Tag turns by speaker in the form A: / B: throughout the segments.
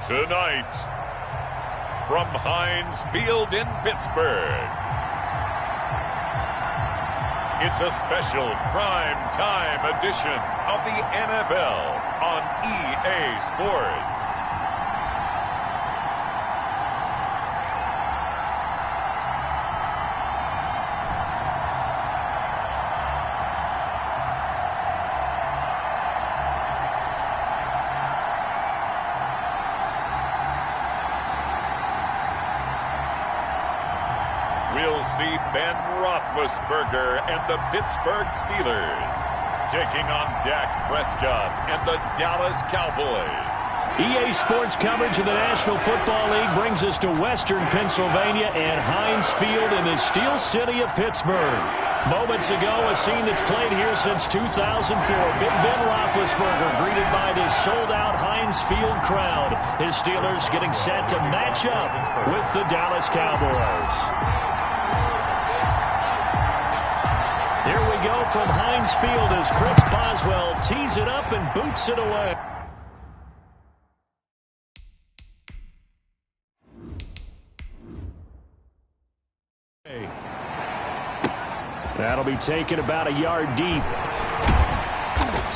A: Tonight, from Heinz Field in Pittsburgh, it's a special prime time edition of the NFL on EA Sports. We'll see Ben Roethlisberger and the Pittsburgh Steelers taking on Dak Prescott and the Dallas Cowboys.
B: EA Sports coverage of the National Football League brings us to Western Pennsylvania and Heinz Field in the Steel City of Pittsburgh. Moments ago, a scene that's played here since 2004. Big Ben Roethlisberger greeted by this sold-out Heinz Field crowd. His Steelers getting set to match up with the Dallas Cowboys. Here we go from Heinz Field as Chris Boswell tees it up and boots it away. That'll be taken about a yard deep.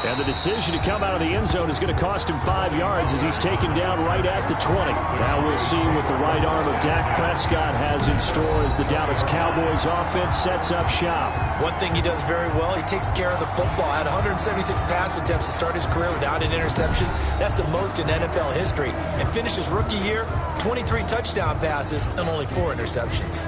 B: And the decision to come out of the end zone is going to cost him 5 yards as he's taken down right at the 20. Now we'll see what the right arm of Dak Prescott has in store as the Dallas Cowboys offense sets up shop.
C: One thing he does very well, he takes care of the football. Had 176 pass attempts to start his career without an interception. That's the most in NFL history. And finished his rookie year, 23 touchdown passes and only 4 interceptions.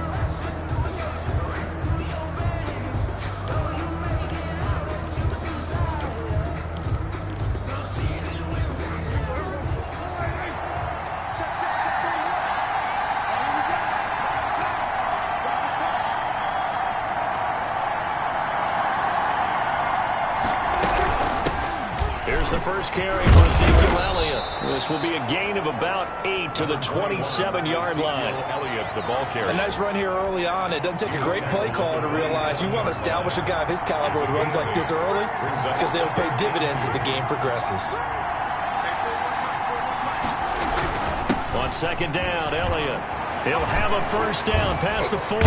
B: The first carry for Ezekiel Elliott. This will be a gain of about 8 to the 27-yard line.
A: Elliott, the ball carrier.
C: A nice run here early on. It doesn't take a great play caller to realize you want to establish a guy of his caliber with runs like this early because they'll pay dividends as the game progresses.
B: On second down, Elliott. He'll have a first down past the 40.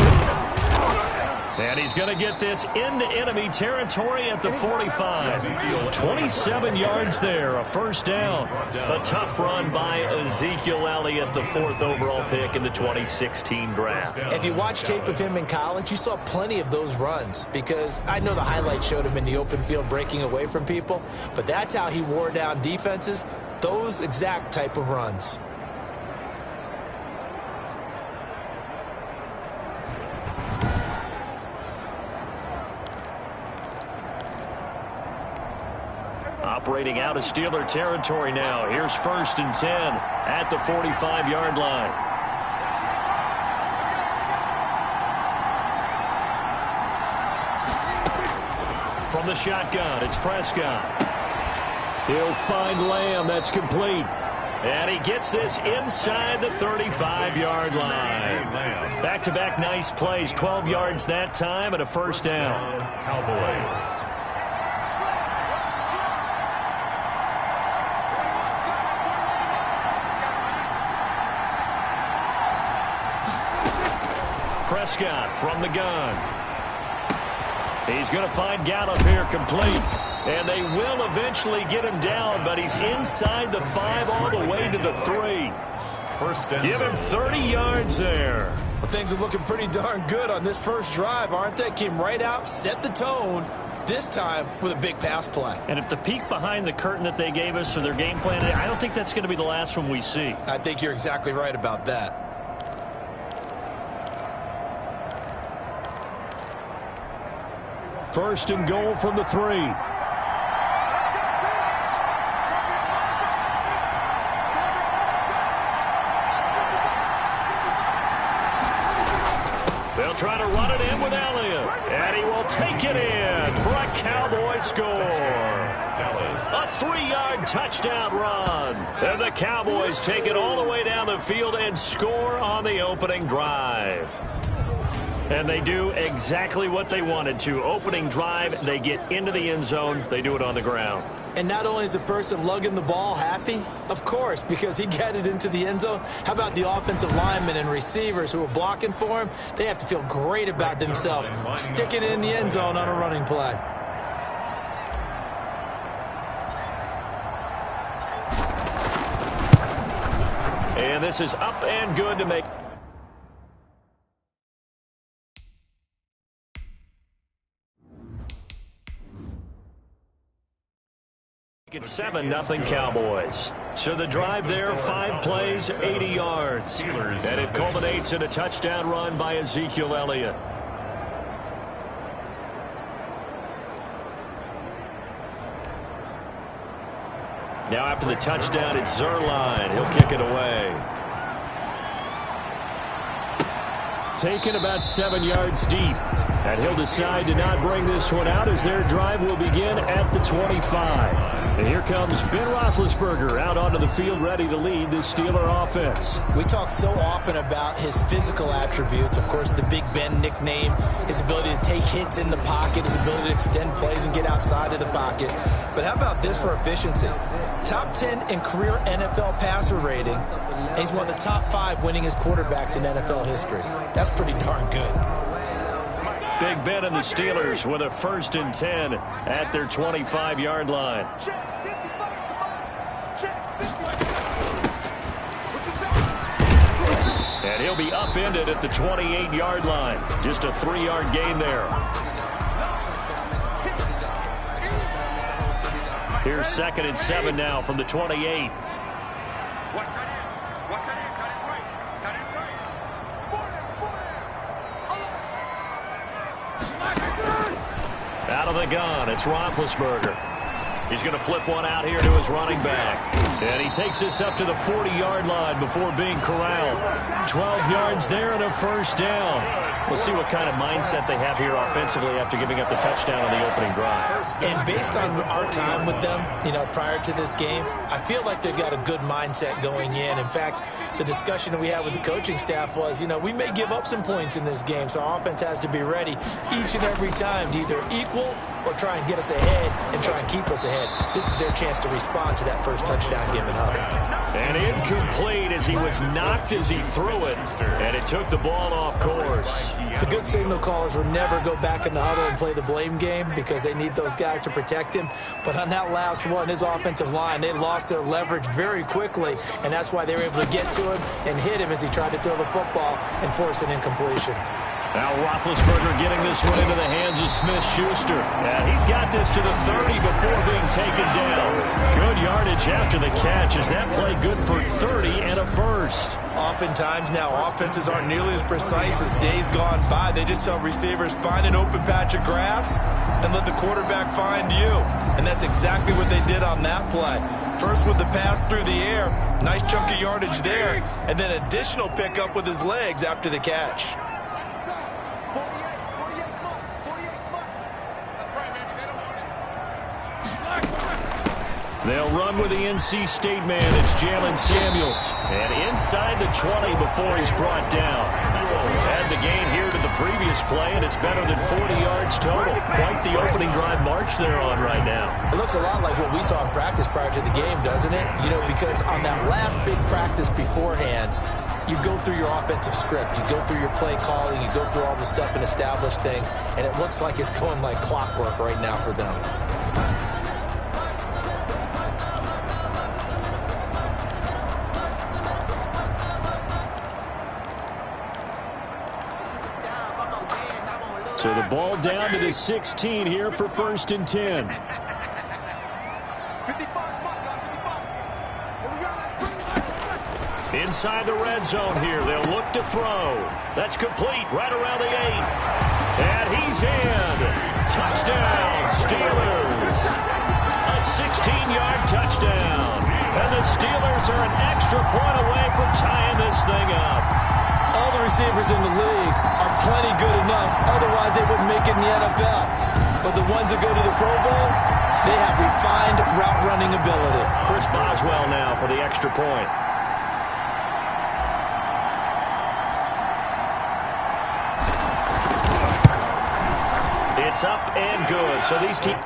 B: And he's going to get this into enemy territory at the 45. 27 yards there, a first down. A tough run by Ezekiel Elliott, the 4th overall pick in the 2016 draft.
C: If you watch tape of him in college, you saw plenty of those runs because I know the highlights showed him in the open field breaking away from people, but that's how he wore down defenses, those exact type of runs.
B: Operating out of Steeler territory now. Here's 1st and 10 at the 45-yard line. From the shotgun, it's Prescott. He'll find Lamb. That's complete. And he gets this inside the 35-yard line. Back-to-back nice plays. 12 yards that time and a first down.
A: Cowboys.
B: Prescott from the gun. He's going to find Gallup here complete. And they will eventually get him down, but he's inside the 5 all the way to the 3.
A: First down.
B: Give him 30 yards there.
C: Well, things are looking pretty darn good on this first drive, aren't they? Came right out, set the tone, this time with a big pass play.
B: And if the peek behind the curtain that they gave us or their game plan, I don't think that's going to be the last one we see.
C: I think you're exactly right about that.
B: First and goal from the 3. They'll try to run it in with Elliott. And he will take it in for a Cowboy score. A 3-yard touchdown run. And the Cowboys take it all the way down the field and score on the opening drive. And they do exactly what they wanted to. Opening drive, they get into the end zone. They do it on the ground.
C: And not only is the person lugging the ball happy, of course, because he got it into the end zone. How about the offensive linemen and receivers who are blocking for him? They have to feel great about themselves, sticking it in the end zone on a running play.
B: And this is up and good to make. It's 7-0 Cowboys. So the drive there, 5 plays, 80 yards. And it culminates in a touchdown run by Ezekiel Elliott. Now after the touchdown, it's Zerline. He'll kick it away. Taken about 7 yards deep. And he'll decide to not bring this one out as their drive will begin at the 25. And here comes Ben Roethlisberger out onto the field ready to lead this Steeler offense.
C: We talk so often about his physical attributes. Of course, the Big Ben nickname, his ability to take hits in the pocket, his ability to extend plays and get outside of the pocket. But how about this for efficiency? Top 10 in career NFL passer rating. And he's one of the top 5 winningest quarterbacks in NFL history. That's pretty darn good.
B: Big Ben and the Steelers with a 1st and 10 at their 25-yard line. And he'll be upended at the 28-yard line. Just a 3-yard gain there. Here's 2nd and 7 now from the 28. Out of the gun, it's Roethlisberger. He's going to flip one out here to his running back. And he takes this up to the 40-yard line before being corralled. 12 yards there and a 1st down. We'll see what kind of mindset they have here offensively after giving up the touchdown on the opening drive.
C: And based on our time with them, prior to this game, I feel like they've got a good mindset going in. In fact, the discussion that we had with the coaching staff was, we may give up some points in this game, so our offense has to be ready each and every time to either equal or try and get us ahead and try and keep us ahead. This is their chance to respond to that first touchdown given up.
B: And incomplete as he was knocked as he threw it, and it took the ball off course.
C: The good signal callers will never go back in the huddle and play the blame game because they need those guys to protect him. But on that last one, his offensive line, they lost their leverage very quickly, and that's why they were able to get to him and hit him as he tried to throw the football and force an incompletion.
B: Now Roethlisberger getting this one into the hands of Smith-Schuster. Yeah, he's got this to the 30 before being taken down. Good yardage after the catch. Is that play good for 30 and a 1st?
C: Oftentimes now offenses aren't nearly as precise as days gone by. They just tell receivers, find an open patch of grass and let the quarterback find you. And that's exactly what they did on that play. First with the pass through the air, nice chunk of yardage there, and then additional pickup with his legs after the catch.
B: They'll run with the NC State man. It's Jalen Samuels. And inside the 20 before he's brought down. Add the gain here to the previous play, and it's better than 40 yards total. Quite the opening drive march they're on right now.
C: It looks a lot like what we saw in practice prior to the game, doesn't it? Because on that last big practice beforehand, you go through your offensive script. You go through your play calling. You go through all the stuff and establish things. And it looks like it's going like clockwork right now for them.
B: So the ball down to the 16 here for 1st and 10. Inside the red zone here. They'll look to throw. That's complete right around the 8. And he's in. Touchdown, Steelers. A 16-yard touchdown. And the Steelers are an extra point away from tying this thing up.
C: All the receivers in the league are plenty good enough. Otherwise, they wouldn't make it in the NFL. But the ones that go to the Pro Bowl, they have refined route running ability.
B: Chris Boswell now for the extra point. It's up and good. So these teams...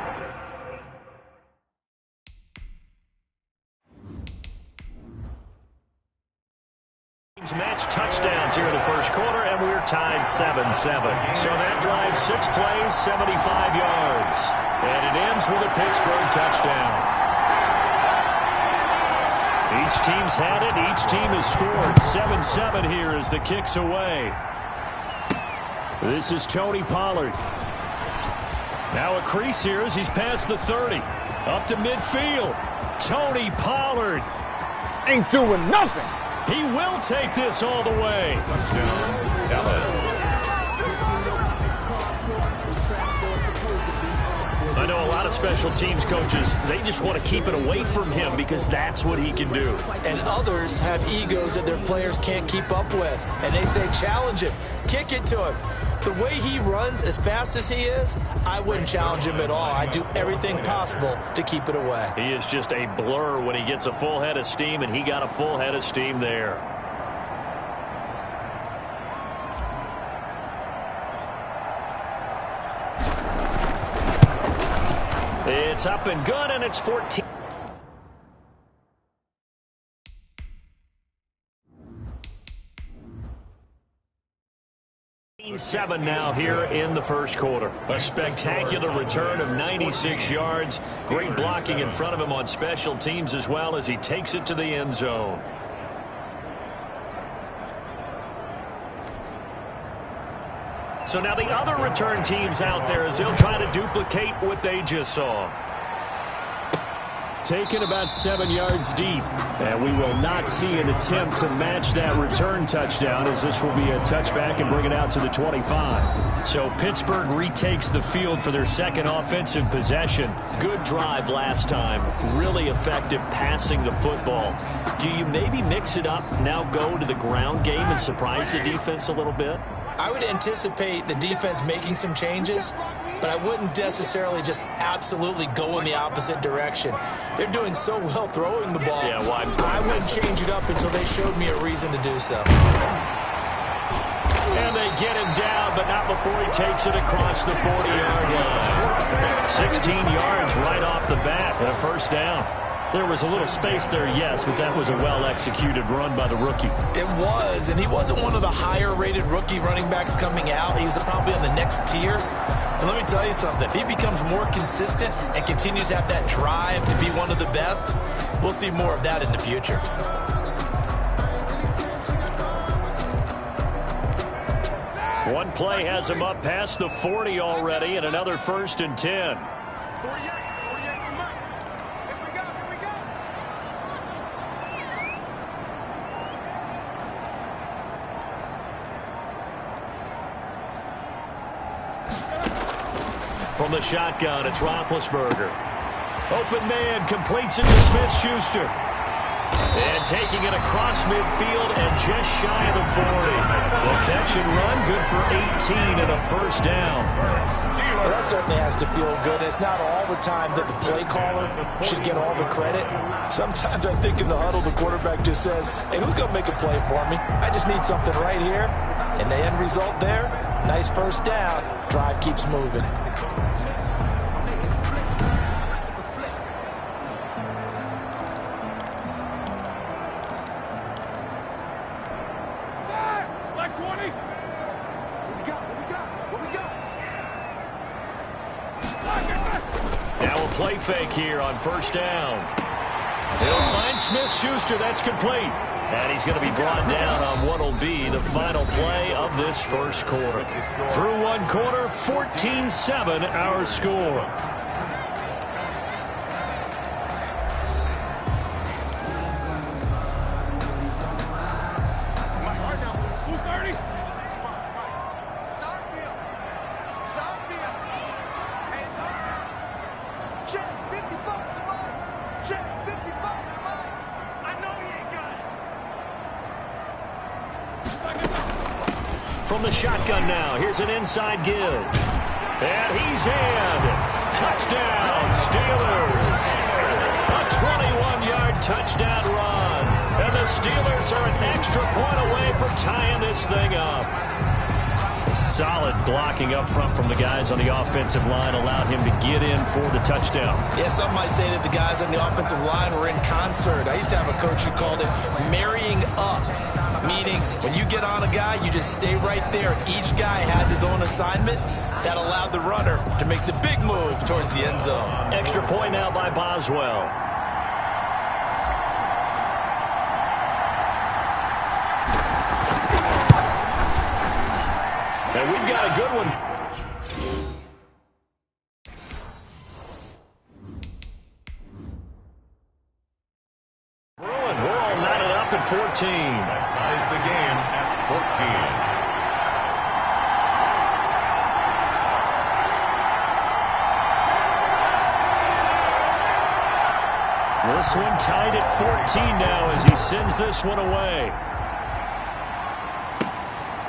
B: 7-7. So that drives 6 plays, 75 yards. And it ends with a Pittsburgh touchdown. Each team's had it. Each team has scored. 7-7 here as the kick's away. This is Tony Pollard. Now a crease here as he's past the 30. Up to midfield. Tony Pollard.
D: Ain't doing nothing.
B: He will take this all the way.
A: Touchdown, Dallas.
B: I know a lot of special teams coaches, they just want to keep it away from him because that's what he can do.
C: And others have egos that their players can't keep up with. And they say, challenge him. Kick it to him. The way he runs as fast as he is, I wouldn't challenge him at all. I'd do everything possible to keep it away.
B: He is just a blur when he gets a full head of steam, and he got a full head of steam there. It's up and good, and it's 14. Seven now here in the first quarter. A spectacular return of 96 yards. Great blocking in front of him on special teams as well as he takes it to the end zone. So now the other return teams out there as they'll try to duplicate what they just saw. Taken about 7 yards deep. And we will not see an attempt to match that return touchdown as this will be a touchback and bring it out to the 25. So Pittsburgh retakes the field for their second offensive possession. Good drive last time. Really effective passing the football. Do you maybe mix it up, now go to the ground game and surprise the defense a little bit?
C: I would anticipate the defense making some changes, but I wouldn't necessarily just absolutely go in the opposite direction. They're doing so well throwing the ball.
B: Yeah, well,
C: I wouldn't change it up until they showed me a reason to do so.
B: And they get him down, but not before he takes it across the 40-yard line. 16 yards right off the bat and a first down. There was a little space there, yes, but that was a well-executed run by the rookie.
C: It was, and he wasn't one of the higher-rated rookie running backs coming out. He was probably on the next tier. And let me tell you something. If he becomes more consistent and continues to have that drive to be one of the best, we'll see more of that in the future.
B: One play has him up past the 40 already, and another 1st and 10. From the shotgun, it's Roethlisberger. Open man completes it to Smith-Schuster. And taking it across midfield and just shy of the 40. The catch and run, good for 18 and a first down.
C: Well, that certainly has to feel good. It's not all the time that the play caller should get all the credit. Sometimes I think in the huddle, the quarterback just says, hey, who's going to make a play for me? I just need something right here. And the end result there, nice first down. Drive keeps moving.
B: Play fake here on first down. He'll find Smith-Schuster. That's complete. And he's going to be brought down on what will be the final play of this first quarter. Through one quarter, 14-7 our score. From the shotgun now, here's an inside give. And he's in. Touchdown, Steelers. A 21-yard touchdown run. And the Steelers are an extra point away from tying this thing up. Solid blocking up front from the guys on the offensive line allowed him to get in for the touchdown.
C: Yeah, some might say that the guys on the offensive line were in concert. I used to have a coach who called it marrying up. Meaning, when you get on a guy, you just stay right there. Each guy has his own assignment. That allowed the runner to make the big move towards the end zone.
B: Extra point now by Boswell. And we've got a good one. We're all knotted up at 14.
A: That ties the game at 14.
B: This one tied at 14 now as he sends this one away.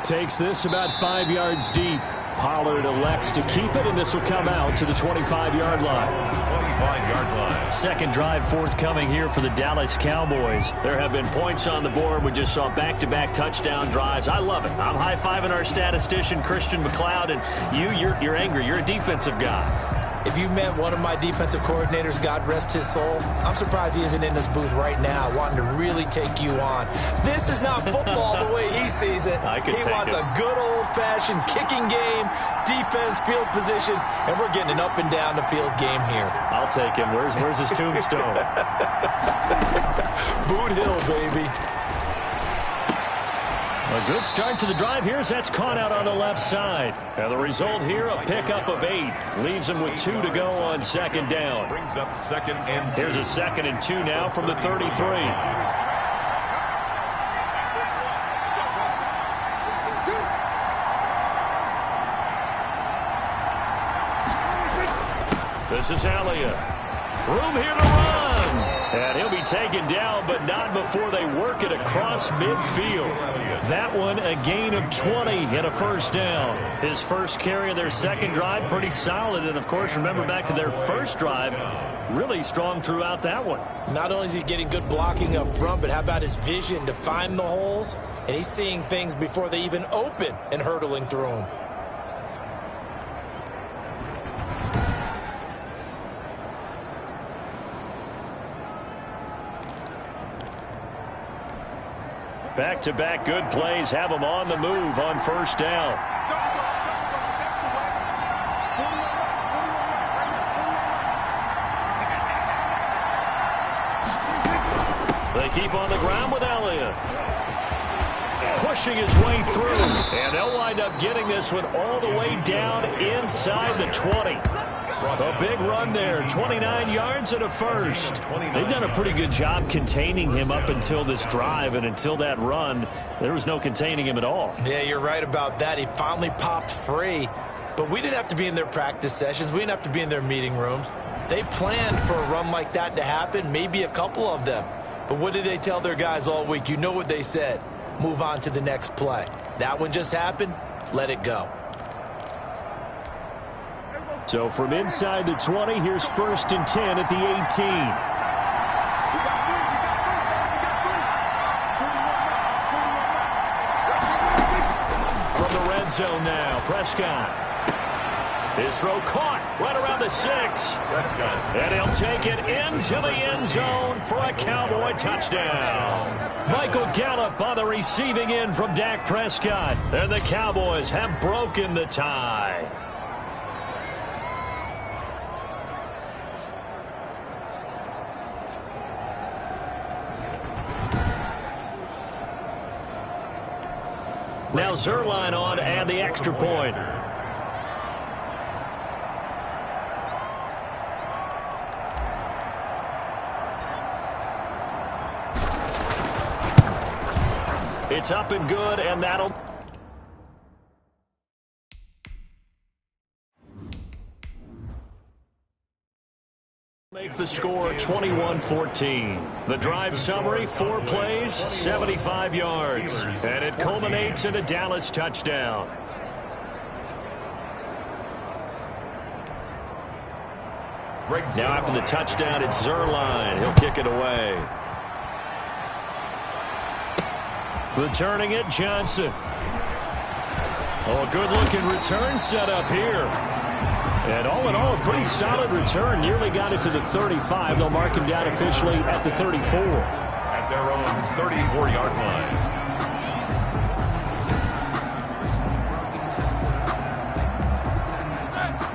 B: Takes this about 5 yards deep. Pollard elects to keep it, and this will come out to the 25-yard line.
A: 25-yard line.
B: Second drive forthcoming here for the Dallas Cowboys. There have been points on the board. We just saw back-to-back touchdown drives. I love it. I'm high-fiving our statistician, Christian McLeod, and you're angry. You're a defensive guy.
C: If you met one of my defensive coordinators, God rest his soul, I'm surprised he isn't in this booth right now wanting to really take you on. This is not football the way he sees it. He wants a good old-fashioned kicking game, defense, field position, and we're getting an up-and-down-the-field game here.
B: I'll take him. Where's his tombstone?
C: Boot Hill, baby.
B: A good start to the drive here as that's caught out on the left side. And the result here, a pickup of 8. Leaves him with 2 to go on second down.
A: Brings up 2nd and 2.
B: Here's a 2nd and 2 now from the 33. This is Elliott. Room here to run. And he'll be taken down, but not before they work it across midfield. That one, a gain of 20 and a first down. His first carry of their second drive, pretty solid. And, of course, remember back to their first drive, really strong throughout that one.
C: Not only is he getting good blocking up front, but how about his vision to find the holes? And he's seeing things before they even open and hurtling through them.
B: Back-to-back good plays have them on the move on first down. They keep on the ground with Elliott. Pushing his way through. And they'll wind up getting this one all the way down inside the 20. A big run there, 29 yards and a first. They've done a pretty good job containing him up until this drive, and until that run, there was no containing him at all.
C: Yeah, you're right about that. He finally popped free, but we didn't have to be in their practice sessions. We didn't have to be in their meeting rooms. They planned for a run like that to happen, maybe a couple of them. But what did they tell their guys all week? You know what they said. Move on to the next play. That one just happened. Let it go.
B: So from inside the 20, here's 1st and 10 at the 18. From the red zone now, Prescott. His throw caught right around the 6. And he'll take it into the end zone for a Cowboy touchdown. Michael Gallup on the receiving end from Dak Prescott. And the Cowboys have broken the tie. Now Zerline on to add the extra point. It's up and good, and that'll make the score 21-14. The drive summary, 4 plays, 75 yards. And it culminates in a Dallas touchdown. Now after the touchdown, it's Zerline. He'll kick it away. Returning it, Johnson. Oh, a good-looking return set up here. And all in all, a pretty solid return. Nearly got it to the 35. They'll mark him down officially at the 34.
A: At their own 34-yard line.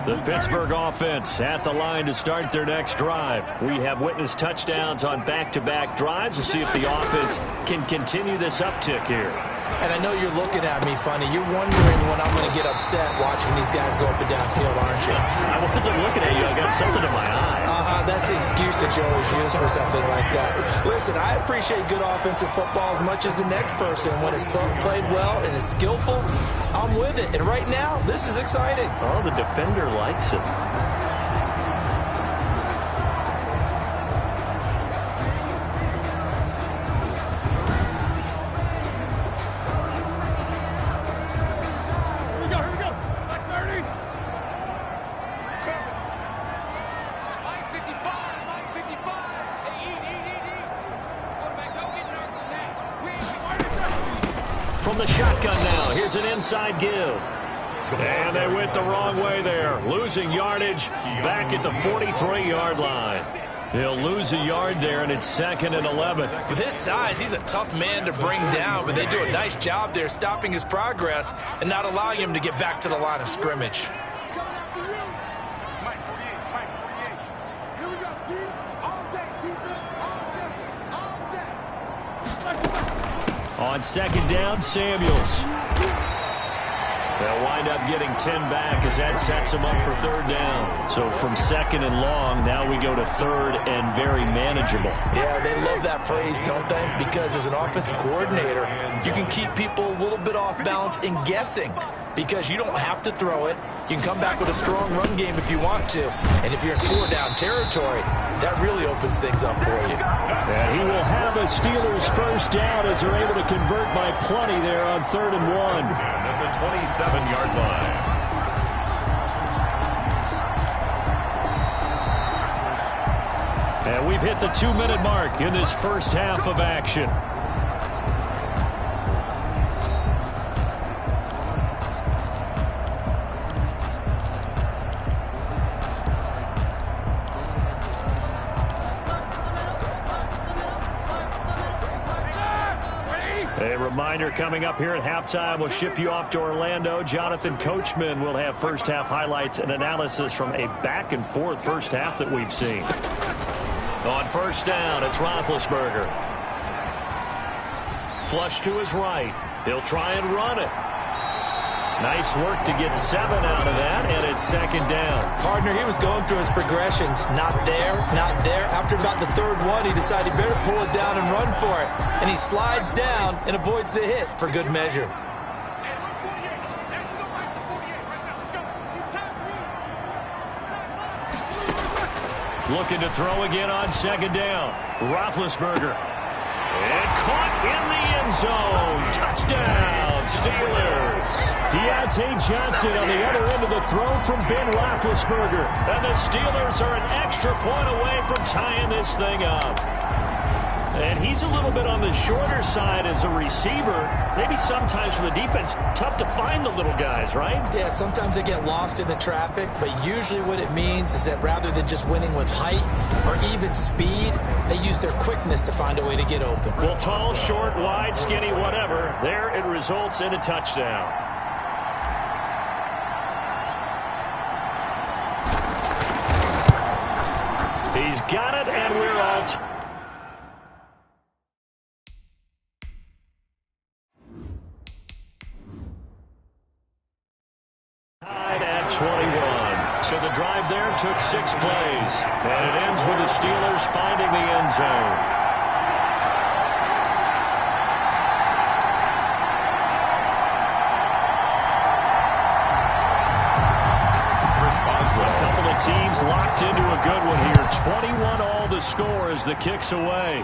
B: The Pittsburgh offense at the line to start their next drive. We have witnessed touchdowns on back-to-back drives to see if the offense can continue this uptick here.
C: And I know you're looking at me funny. You're wondering when I'm going to get upset watching these guys go up and down field, aren't you?
B: I wasn't looking at you. I got something in my eye.
C: That's the excuse that you always use for something like that. Listen, I appreciate good offensive football as much as the next person. When it's played well and is skillful, I'm with it. And right now, this is exciting.
B: Oh, the defender likes it. From the shotgun now, here's an inside give. And they went the wrong way there. Losing yardage back at the 43-yard line. He'll lose a yard there, and it's 2nd and 11.
C: With his size, he's a tough man to bring down, but they do a nice job there stopping his progress and not allowing him to get back to the line of scrimmage.
B: On 2nd down, Samuels. They'll wind up getting 10 back as that sets them up for 3rd down. So from 2nd and long, now we go to 3rd and very manageable.
C: Yeah, they love that phrase, don't they? Because as an offensive coordinator, you can keep people a little bit off balance in guessing. Because you don't have to throw it. You can come back with a strong run game if you want to. And if you're in 4-down territory, that really opens things up for you.
B: And he will have a Steelers 1st down as they're able to convert by plenty there on 3rd and 1.
A: At the 27-yard line.
B: And we've hit the 2-minute mark in this first half of action. A reminder coming up here at halftime, we'll ship you off to Orlando. Jonathan Coachman will have first half highlights and analysis from a back and forth first half that we've seen. On 1st down, it's Roethlisberger. Flush to his right. He'll try and run it. Nice work to get 7 out of that, and it's 2nd down.
C: Partner, he was going through his progressions. Not there, not there. After about the 3rd one, he decided he better pull it down and run for it. And he slides down and avoids the hit for good measure.
B: Looking to throw again on 2nd down. Roethlisberger. And caught in the end zone. Touchdown, Steelers. Deontay Johnson on the other end of the throw from Ben Roethlisberger. And the Steelers are an extra point away from tying this thing up. And he's a little bit on the shorter side as a receiver. Maybe sometimes for the defense, tough to find the little guys, right?
C: Yeah, sometimes they get lost in the traffic, but usually what it means is that rather than just winning with height or even speed, they use their quickness to find a way to get open.
B: Well, tall, short, wide, skinny, whatever, there it results in a touchdown. He's got it, and we're all tied at 21. So the drive there took 6 plays, and it ends with the Steelers finding the end zone. Teams locked into a good one here. 21 all the score as the kick's away.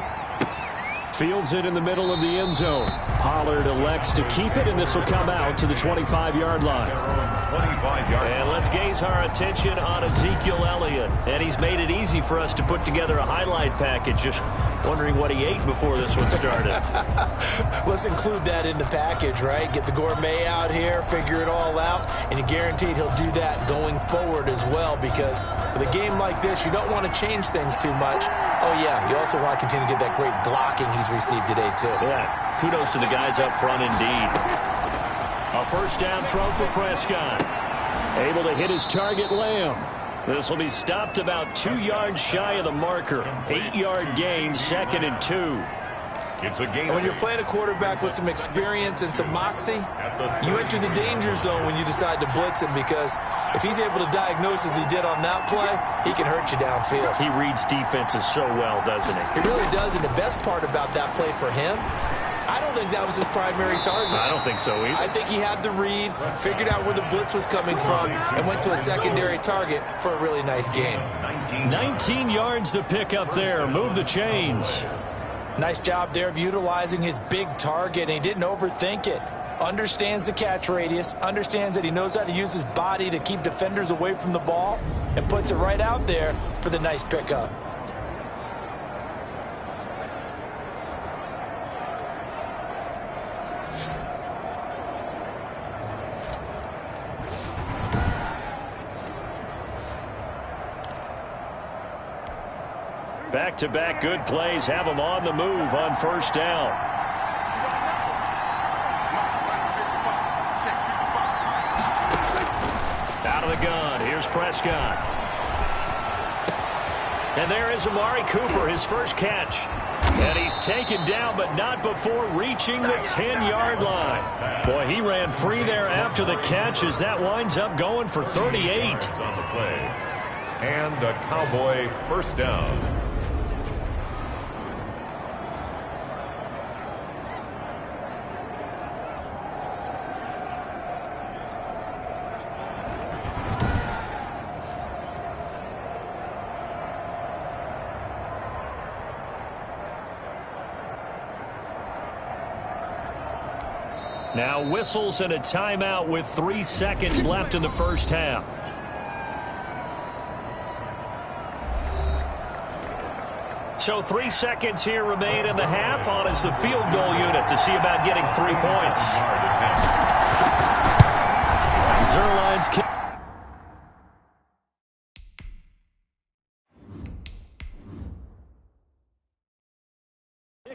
B: Fields it in the middle of the end zone. Pollard elects to keep it, and this will come out to the 25-yard line. And let's gaze our attention on Ezekiel Elliott. And he's made it easy for us to put together a highlight package. Just wondering what he ate before this one started.
C: Let's include that in the package, right? Get the gourmet out here, figure it all out, and you're guaranteed he'll do that going forward as well, because with a game like this, you don't want to change things too much. Oh, yeah, you also want to continue to get that great blocking he's received today, too.
B: Yeah, kudos to the guys up front indeed. A first down throw for Prescott. Able to hit his target, Lamb. This will be stopped about 2 yards shy of the marker. 8-yard gain, 2nd and 2.
A: It's a game.
C: And when you're playing a quarterback with some experience and some moxie, you enter the danger zone when you decide to blitz him, because if he's able to diagnose as he did on that play, he can hurt you downfield.
B: He reads defenses so well, doesn't he?
C: He really does, and the best part about that play for him, I don't think that was his primary target.
B: I don't think so either.
C: I think he had the read, figured out where the blitz was coming from, and went to a secondary target for a really nice gain.
B: 19 yards to pick up there. Move the chains.
C: Nice job there of utilizing his big target, and he didn't overthink it. Understands the catch radius, understands that he knows how to use his body to keep defenders away from the ball, and puts it right out there for the nice pickup.
B: Back-to-back good plays have him on the move on first down. Out of the gun, here's Prescott. And there is Amari Cooper, his first catch. And he's taken down, but not before reaching the 10-yard line. Boy, he ran free there after the catch as that winds up going for 38.
A: On the play. And a Cowboy first down.
B: Now whistles and a timeout with 3 seconds left in the first half. So 3 seconds here remain in the half. On is the field goal unit to see about getting 3 points. Zerline's kick.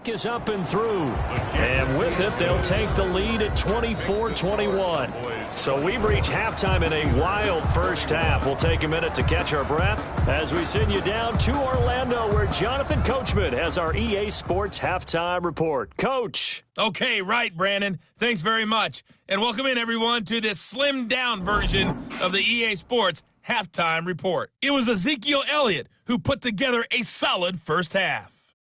B: Is up and through, and with it they'll take the lead at 24-21. So we've reached halftime in a wild first half. We'll take a minute to catch our breath as we send you down to Orlando, where Jonathan Coachman has our EA Sports halftime report. Coach.
E: Okay, right, Brandon. Thanks very much, and welcome in everyone to this slimmed down version of the EA Sports halftime report. It was Ezekiel Elliott who put together a solid first half.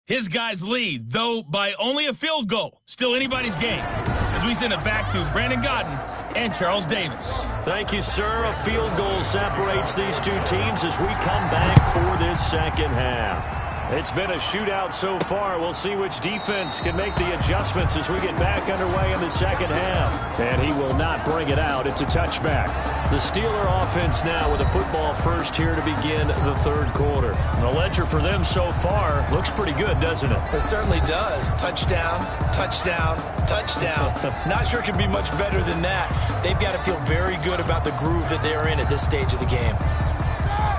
E: His guys lead, though by only a field goal. Still anybody's game. As we send it back to Brandon Godden and Charles Davis.
B: Thank you, sir. A field goal separates these two teams as we come back for this second half. It's been a shootout so far. We'll see which defense can make the adjustments as we get back underway in the second half. And he will not bring it out. It's a touchback. The Steeler offense now with a football first here to begin the third quarter. The ledger for them so far looks pretty good, doesn't it?
C: It certainly does. Touchdown, touchdown, touchdown. Not sure it can be much better than that. They've got to feel very good about the groove that they're in at this stage of the game.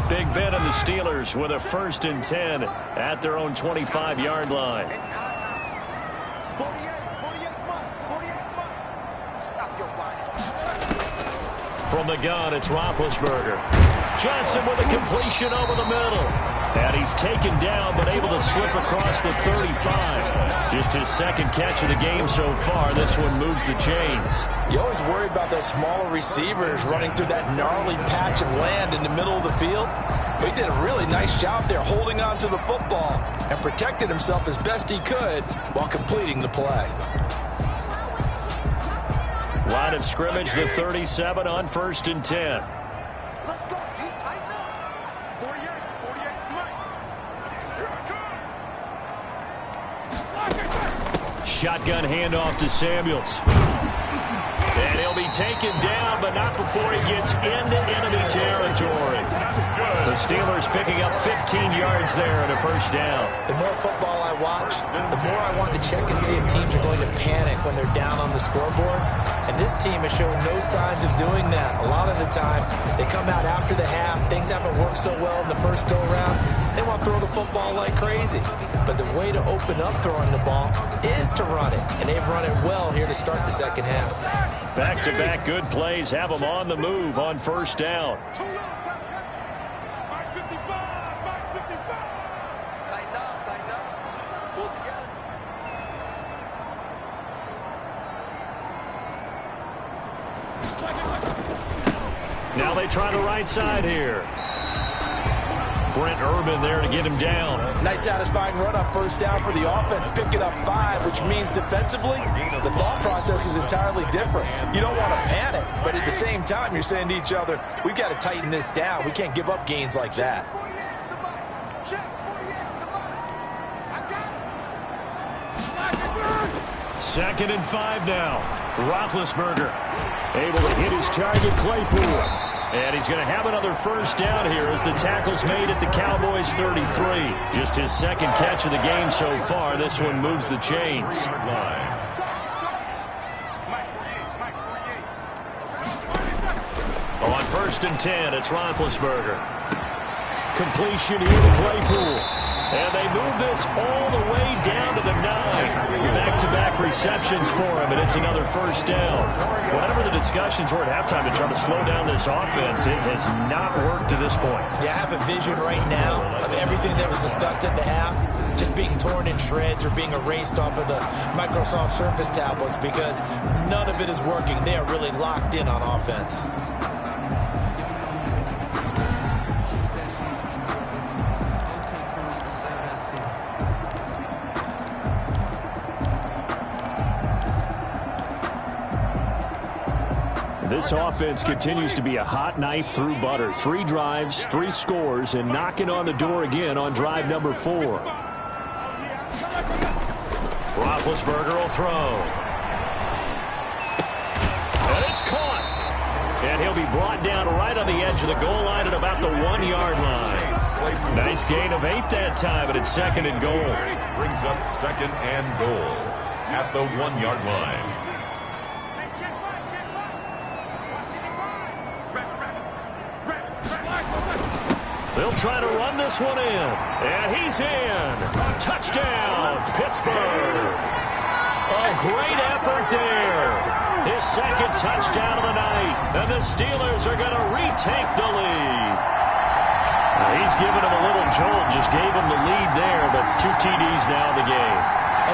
B: Big Ben and the Steelers with a 1st and 10 at their own 25-yard line. From the gun, it's Roethlisberger. Johnson with a completion over the middle. And he's taken down, but able to slip across the 35. Just his second catch of the game so far. This one moves the chains.
C: You always worry about those smaller receivers running through that gnarly patch of land in the middle of the field. But he did a really nice job there holding on to the football and protected himself as best he could while completing the play.
B: Line of scrimmage, the 37 on 1st and 10.
F: Let's go. Can you tighten up? 48, come on.
B: Shotgun handoff to Samuels. And he'll be taken down, but not before he gets into enemy territory. The Steelers picking up 15 yards there and a first down.
C: The more football I watch, the more I want to check and see if teams are going to panic when they're down on the scoreboard. And this team has shown no signs of doing that. A lot of the time, they come out after the half. Things haven't worked so well in the first go-around. They want to throw the football like crazy. But the way to open up throwing the ball is to run it. And they've run it well here to start the second half.
B: Back-to-back good plays have them on the move on first down.
F: Too little, Mark 55, Mark 55. Tighten up. Pull it together.
B: Now they try the right side here. Brent Urban there to get him down.
C: Nice satisfying run on first down for the offense. Picking up 5, which means defensively, the thought process is entirely different. You don't want to panic, but at the same time, you're saying to each other, we've got to tighten this down. We can't give up gains like that.
F: 48 to the body. Check, 48 to the body. I got it.
B: 2nd and 5 now. Roethlisberger able to hit his target, Claypool. And he's going to have another first down here as the tackle's made at the Cowboys 33. Just his 2nd catch of the game so far. This one moves the chains. On 1st and 10, it's Roethlisberger. Completion here to Claypool. And they move this all the way down to the 9. Back-to-back receptions for him, and it's another first down. Whatever the discussions were at halftime to try to slow down this offense, it has not worked to this point.
C: Yeah, I have a vision right now of everything that was discussed at the half just being torn in shreds or being erased off of the Microsoft Surface tablets because none of it is working. They are really locked in on offense.
B: This offense continues to be a hot knife through butter. 3 drives, 3 scores, and knocking on the door again on drive number 4. Roethlisberger will throw. And it's caught. And he'll be brought down right on the edge of the goal line at about the 1-yard line. Nice gain of 8 that time, and it's 2nd and goal.
A: Brings up 2nd and goal at the 1-yard line.
B: They'll try to run this one in. And he's in. Touchdown, Pittsburgh. A great effort there. His 2nd touchdown of the night. And the Steelers are going to retake the lead. He's giving him a little jolt. Just gave him the lead there, but 2 TDs now in the game.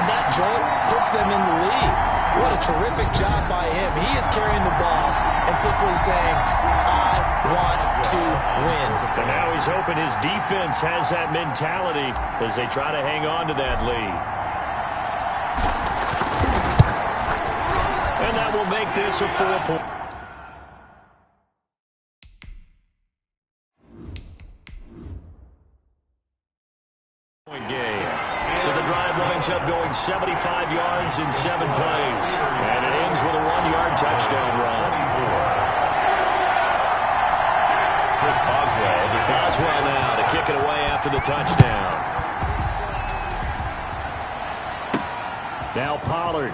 C: And that jolt puts them in the lead. What a terrific job by him. He is carrying the ball and simply saying, I want to win.
B: And now he's hoping his defense has that mentality as they try to hang on to that lead. And that will make this a 4-point game. So the drive winds up going 75 yards in 7 plays. And it ends with a 1-yard touchdown run. Boswell now to kick it away after the touchdown. Now Pollard.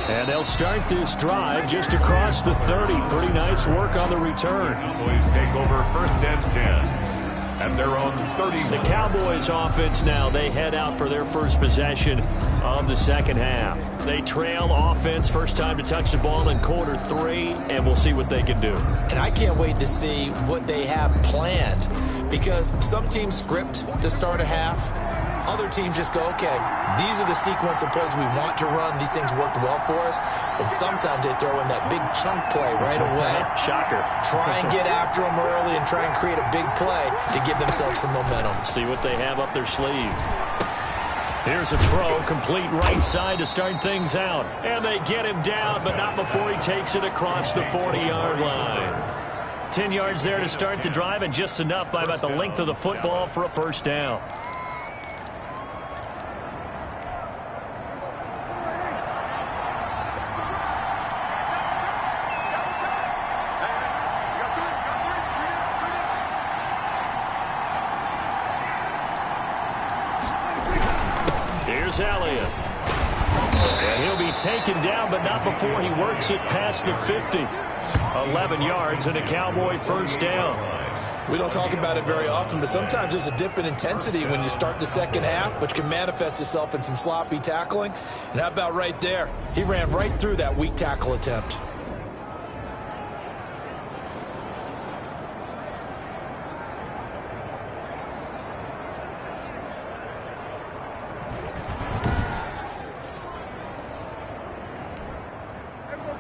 B: And they'll start this drive just across the 30. Pretty nice work on the return.
A: Cowboys take over 1st and 10. And they're on 30.
B: The Cowboys offense now, they head out for their first possession of the 2nd half. They trail offense, first time to touch the ball in quarter 3, and we'll see what they can do.
C: And I can't wait to see what they have planned because some teams script to start a half. Other teams just go, okay, these are the sequence of plays we want to run. These things worked well for us. And sometimes they throw in that big chunk play right away.
B: Shocker.
C: Try and get after them early and try and create a big play to give themselves some momentum.
B: See what they have up their sleeve. Here's a throw, complete right side to start things out. And they get him down, but not before he takes it across the 40-yard line. 10 yards there to start the drive, and just enough by about the length of the football for a first down. Elliott. And he'll be taken down, but not before he works it past the 50. 11 yards and a Cowboy first down.
C: We don't talk about it very often, but sometimes there's a dip in intensity when you start the second half, which can manifest itself in some sloppy tackling. And how about right there? He ran right through that weak tackle attempt.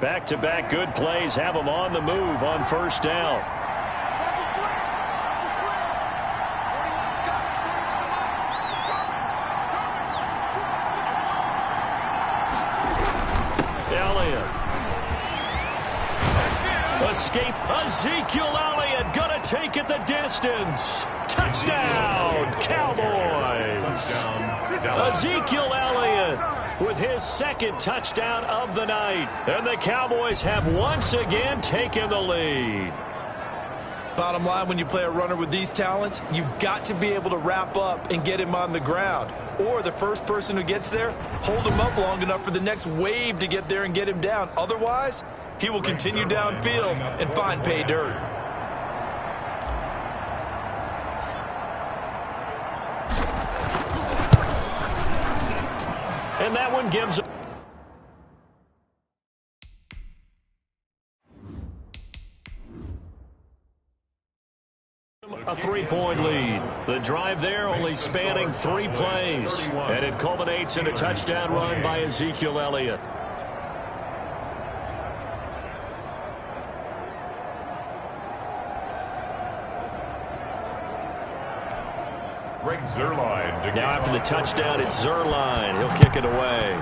B: Back-to-back good plays have them on the move on first down. Escape. Ezekiel Elliott gonna take it the distance. Touchdown, Cowboys. Ezekiel Elliott with his second touchdown of the night. And the Cowboys have once again taken the lead.
C: Bottom line, when you play a runner with these talents, you've got to be able to wrap up and get him on the ground. Or the first person who gets there, hold him up long enough for the next wave to get there and get him down. Otherwise, he will continue downfield and find pay dirt.
B: And that one gives a 3-point lead. The drive there only spanning 3 plays. And it culminates in a touchdown run by Ezekiel Elliott.
A: Greg Zuerlein.
B: Now after the touchdown, it's Zuerlein. He'll kick it away.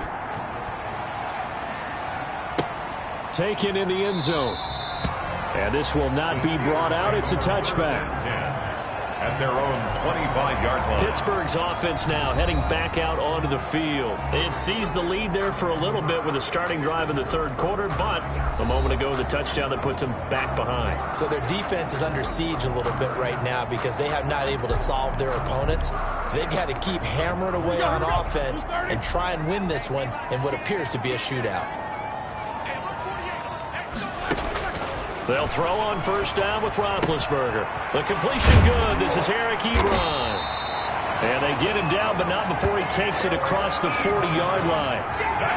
B: Taken in the end zone. And this will not be brought out. It's a touchback.
A: At their own 25-yard line.
B: Pittsburgh's offense now heading back out onto the field. It seized the lead there for a little bit with a starting drive in the third quarter, but a moment ago the touchdown that puts them back behind.
C: So their defense is under siege a little bit right now because they have not able to solve their opponents. So they've got to keep hammering away on offense and try and win this one in what appears to be a shootout.
B: They'll throw on first down with Roethlisberger. The completion good. This is Eric Ebron. And they get him down, but not before he takes it across the 40-yard line.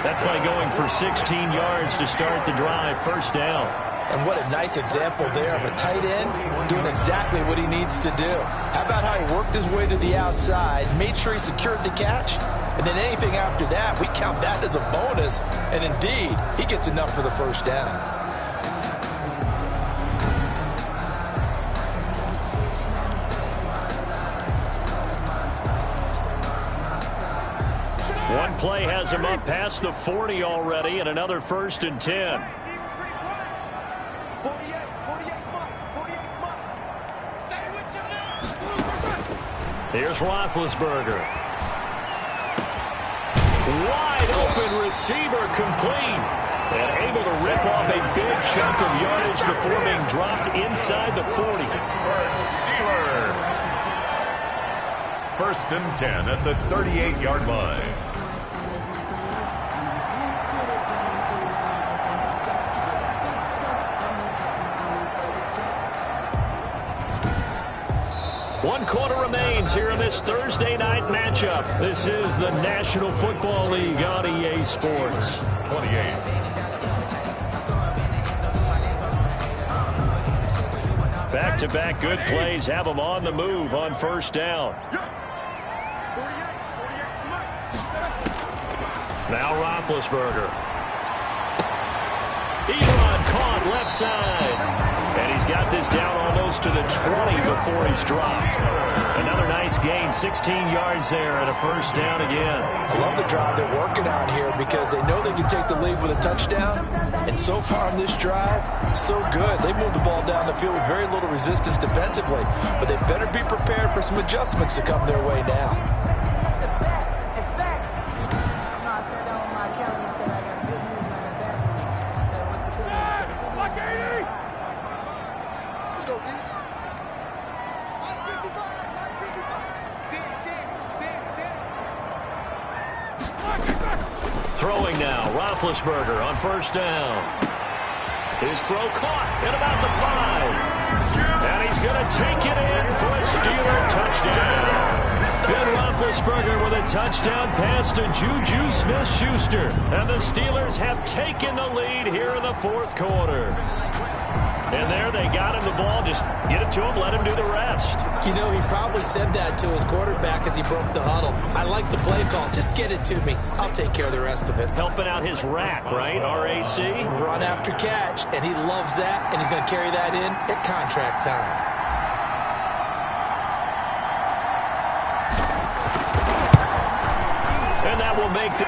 B: That play going for 16 yards to start the drive. First down.
C: And what a nice example there of a tight end doing exactly what he needs to do. How about how he worked his way to the outside, made sure he secured the catch, and then anything after that, we count that as a bonus. And indeed, he gets enough for the first down.
B: One play has him up past the 40 already, and another 1st and 10. Here's Roethlisberger. Wide open receiver complete. And able to rip off a big chunk of yardage before being dropped inside the 40.
A: Steelers. 1st and 10 at the 38-yard line.
B: One quarter remains here in this Thursday night matchup. This is the National Football League on EA Sports.
A: 28.
B: Back-to-back good plays have them on the move on first down. Now Roethlisberger. Ebron caught left side. And he's got this down almost to the 20 before he's dropped. Another nice gain, 16 yards there and a first down again.
C: I love the drive they're working out here because they know they can take the lead with a touchdown. And so far on this drive, so good. They moved the ball down the field with very little resistance defensively. But they better be prepared for some adjustments to come their way now.
B: Throwing now, Roethlisberger on first down. His throw caught at about the 5. And he's going to take it in for a Steeler touchdown. Ben Roethlisberger with a touchdown pass to Juju Smith-Schuster. And the Steelers have taken the lead here in the fourth quarter. And there they got him the ball. Just get it to him, let him do the rest.
C: You know, he probably said that to his quarterback as he broke the huddle. I like the play call. Just get it to me. I'll take care of the rest of it.
B: Helping out his rack, right? RAC?
C: Run after catch, and he loves that, and he's going to carry that in at contract time.
B: And that will make the...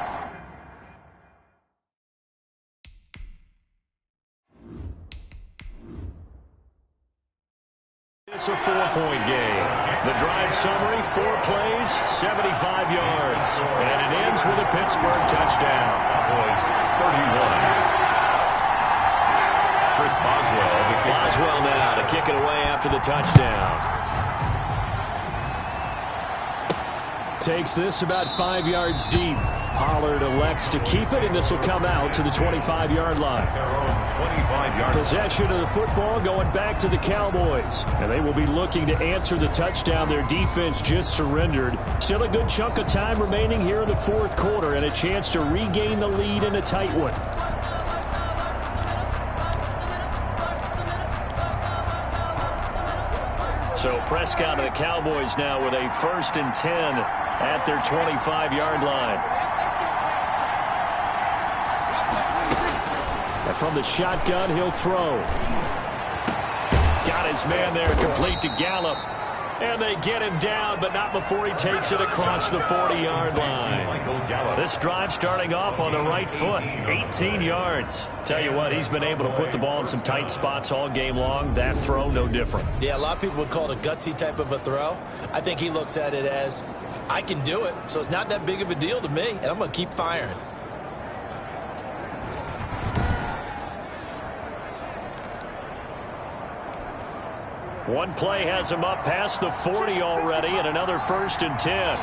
B: It's a 4-point game. The drive summary, 4 plays, 75 yards. And it ends with a Pittsburgh touchdown.
A: Cowboys 31. Chris
B: Boswell now to kick it away after the touchdown. Takes this about 5 yards deep. Pollard elects to keep it, and this will come out to the 25-yard line. Possession of the football going back to the Cowboys. And they will be looking to answer the touchdown their defense just surrendered. Still a good chunk of time remaining here in the fourth quarter and a chance to regain the lead in a tight one. So Prescott and the Cowboys now with a 1st and 10 at their 25-yard line. And from the shotgun, he'll throw. Got his man there, complete to Gallup. And they get him down, but not before he takes it across the 40-yard line. This drive starting off on the right foot, 18 yards. Tell you what, he's been able to put the ball in some tight spots all game long. That throw, no different.
C: Yeah, a lot of people would call it a gutsy type of a throw. I think he looks at it as, I can do it, so it's not that big of a deal to me, and I'm going to keep firing.
B: One play has him up past the 40 already, and another 1st and 10.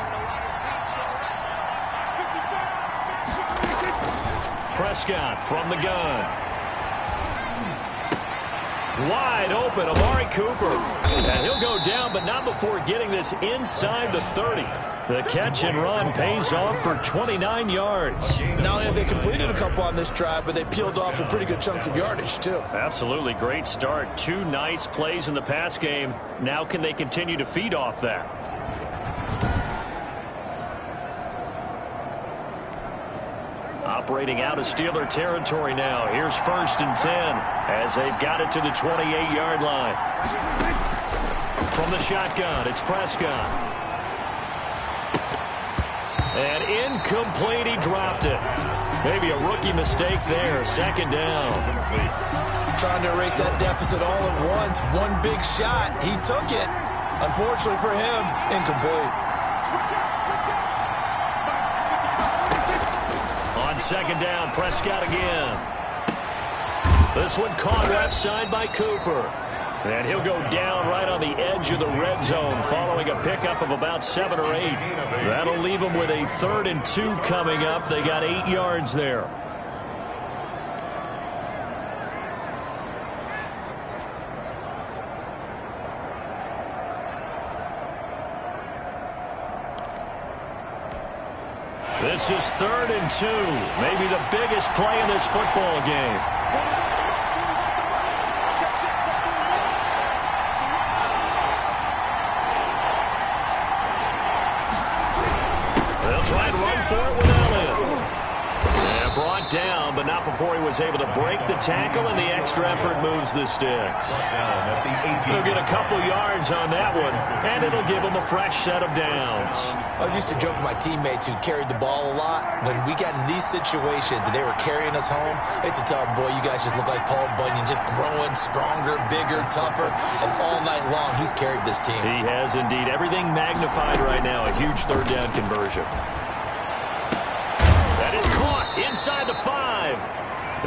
B: Prescott from the gun. Wide open, Amari Cooper. And he'll go down, but not before getting this inside the 30. The catch and run pays off for 29 yards.
C: Not only have they completed a couple on this drive, but they peeled off some pretty good chunks of yardage, too.
B: Absolutely great start. 2 nice plays in the pass game. Now can they continue to feed off that? Operating out of Steeler territory now. Here's 1st and 10 as they've got it to the 28-yard line. From the shotgun, it's Prescott. And incomplete, he dropped it. Maybe a rookie mistake there. 2nd down.
C: Trying to erase that deficit all at once. One big shot. He took it. Unfortunately for him, incomplete.
B: On 2nd down, Prescott again. This one caught left side by Cooper. And he'll go down right on the edge of the red zone following a pickup of about 7 or 8. That'll leave them with a 3rd and 2 coming up. They got 8 yards there. This is 3rd and 2. Maybe the biggest play in this football game. Try and run for it with Elliott. And brought down, but not before he was able to break the tackle, and the extra effort moves the sticks. He'll get a couple yards on that one, and it'll give him a fresh set of downs.
C: I was used to joke with my teammates who carried the ball a lot. When we got in these situations and they were carrying us home, I used to tell them, boy, you guys just look like Paul Bunyan, just growing stronger, bigger, tougher, and all night long he's carried this team.
B: He has indeed. Everything magnified right now. A huge 3rd down conversion. That is caught inside the 5.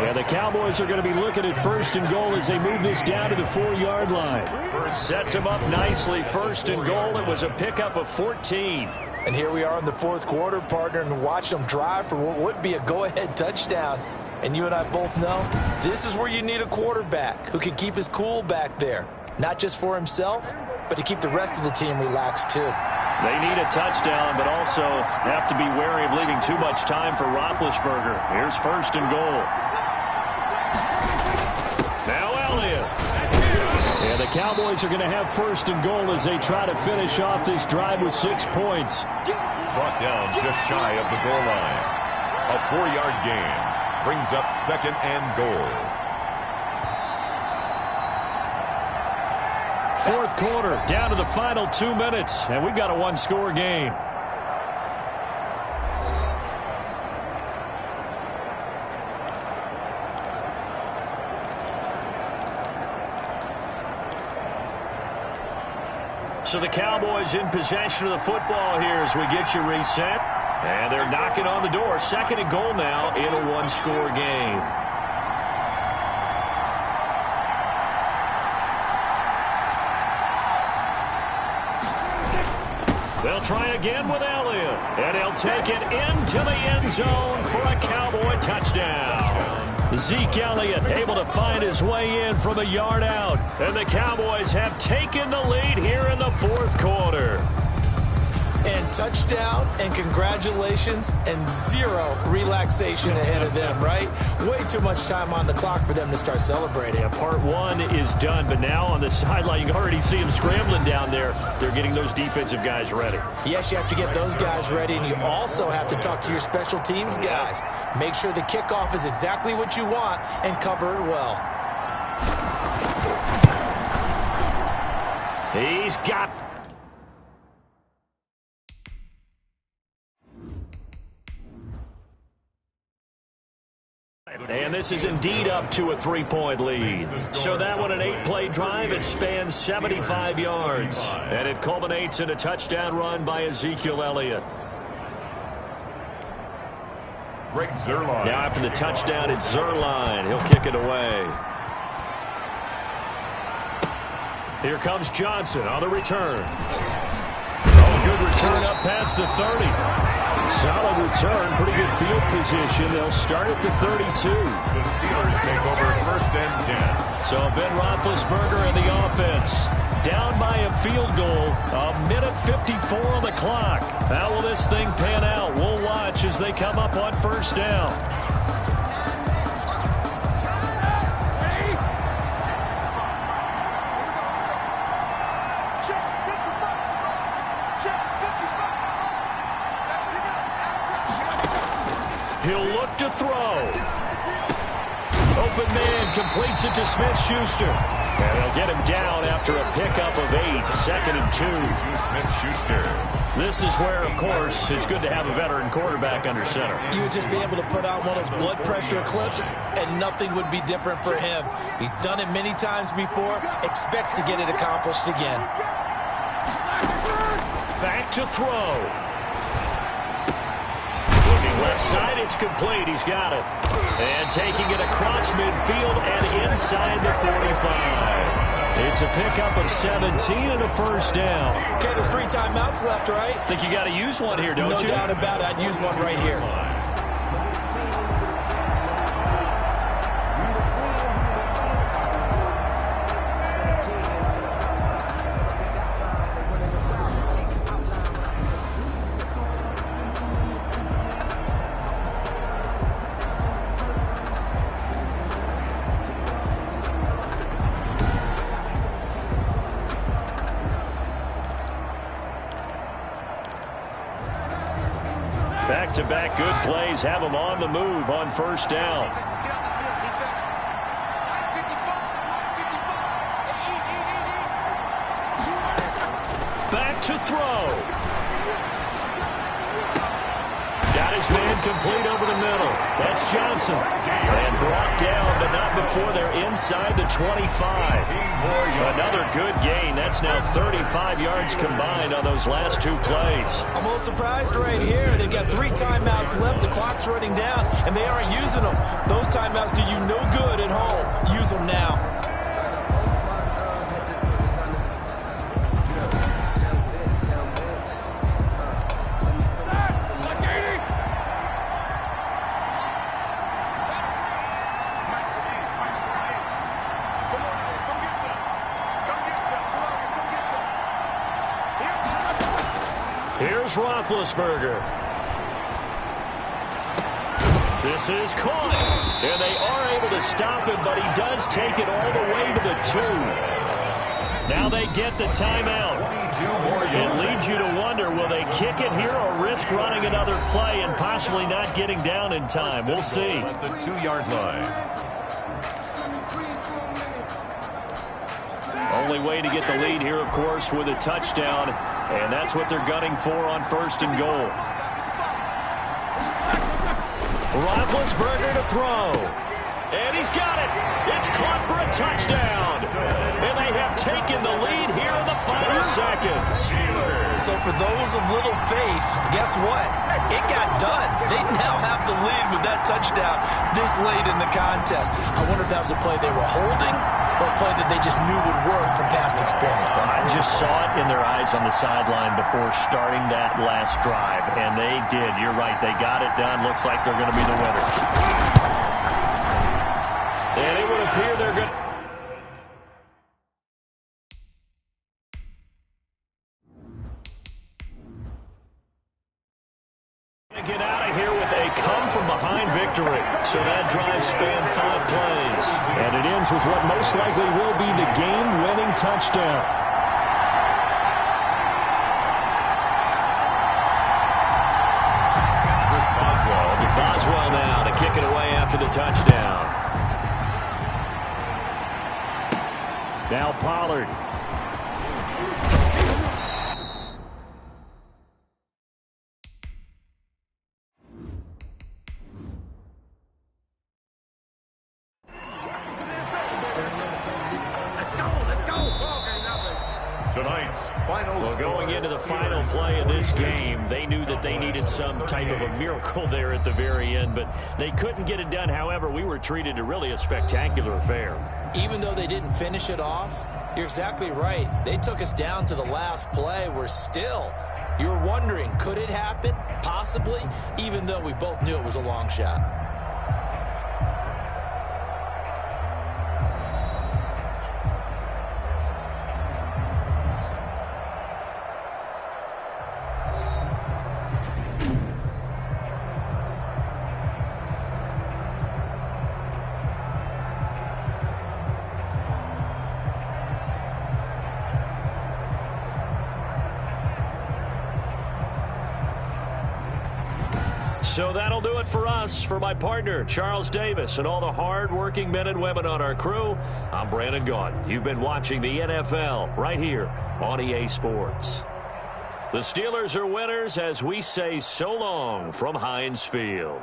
B: And the Cowboys are going to be looking at 1st and goal as they move this down to the 4-yard line. Sets him up nicely. 1st and goal. It was a pickup of 14.
C: And here we are in the fourth quarter, partner, and watch them drive for what would be a go-ahead touchdown. And you and I both know this is where you need a quarterback who can keep his cool back there. not just for himself, but to keep the rest of the team relaxed too.
B: They need a touchdown, but also have to be wary of leaving too much time for Roethlisberger. Here's first and goal. Now Elliott. And the Cowboys are going to have first and goal as they try to finish off this drive with 6 points.
A: Brought down just shy of the goal line. A 4-yard gain brings up second and goal.
B: Fourth quarter, down to the final 2 minutes, and we've got a one-score game. So the Cowboys in possession of the football here as we get you reset. And they're knocking on the door. Second and goal now in a one-score game. They'll try again with Elliott. And he'll take it into the end zone for a Cowboy touchdown. Zeke Elliott able to find his way in from a yard out. And the Cowboys have taken the lead here in the fourth quarter.
C: And touchdown, and congratulations, and zero relaxation ahead of them, right? Way too much time on the clock for them to start celebrating.
B: Yeah, part one is done, but now on the sideline, you can already see them scrambling down there. They're getting those defensive guys ready.
C: Yes, you have to get those guys ready, and you also have to talk to your special teams guys. Make sure the kickoff is exactly what you want and cover it well.
B: He's got... And this is indeed up to a 3-point lead. So that one, an 8-play drive. It spans 75 yards. And it culminates in a touchdown run by Ezekiel Elliott.
A: Greg Zuerlein.
B: Now after the touchdown, it's Zuerlein. He'll kick it away. Here comes Johnson on the return. Oh, good return up past the 30. Solid return, pretty good field position. They'll start at the 32.
A: The Steelers take over first and 10.
B: So Ben Roethlisberger and the offense down by a field goal. A minute 54 on the clock. How will this thing pan out? We'll watch as they come up on first down. He'll look to throw. Open man completes it to Smith-Schuster. And they'll get him down after a pickup of 8. Second and 2.
A: Smith-Schuster.
B: This is where, of course, it's good to have a veteran quarterback under center.
C: You would just be able to put on one of those blood pressure clips, and nothing would be different for him. He's done it many times before, expects to get it accomplished again.
B: Back to throw. Left side, it's complete. He's got it. And taking it across midfield and inside the 45. It's a pickup of 17 and a first down.
C: Okay, there's 3 timeouts left, right?
B: Think you got to use one here, don't you?
C: No doubt about it. I'd use one right here.
B: Back-to-back good plays have them on the move on first down. Back to throw. Got his man complete over the middle. That's Johnson. And brought down, but not before they're inside the 25. Another good gain. That's now 35 yards combined on those last 2 plays.
C: I'm a little surprised right here. They've got 3 timeouts left. The clock's running down, and they aren't using them. Those timeouts do you no good at home. Use them now.
B: Here's Roethlisberger. This is caught. And they are able to stop him, but he does take it all the way to the 2. Now they get the timeout. It leads you to wonder, will they kick it here or risk running another play and possibly not getting down in time? We'll see.
A: At the 2-yard line.
B: Only way to get the lead here, of course, with a touchdown, and that's what they're gunning for on 1st and goal. Roethlisberger to throw. And he's got it. It's caught for a touchdown. And they have taken the lead here in the final seconds.
C: So for those of little faith, guess what? It got done. They now have the lead with that touchdown this late in the contest. I wonder if that was a play they were holding or a play that they just knew would work from past experience.
B: I just saw it in their eyes on the sideline before starting that last drive, and they did. You're right. They got it done. Looks like they're going to be the winners. And it would appear they're going to... get out of here with a come-from-behind victory. So that drive spanned 5 plays. And it ends with what most likely will be the game-winning touchdown. Boswell now to kick it away after the touchdown. Now Pollard. Well, going into the final play of this game, they knew that they needed some type of a miracle there at the very end, but they couldn't get it done. However, we were treated to really a spectacular affair.
C: Even though they didn't finish it off, you're exactly right. They took us down to the last play. We're still, you're wondering, could it happen? Possibly, even though we both knew it was a long shot.
B: So that'll do it for us. For my partner, Charles Davis, and all the hard-working men and women on our crew, I'm Brandon Gaudin. You've been watching the NFL right here on EA Sports. The Steelers are winners as we say so long from Heinz Field.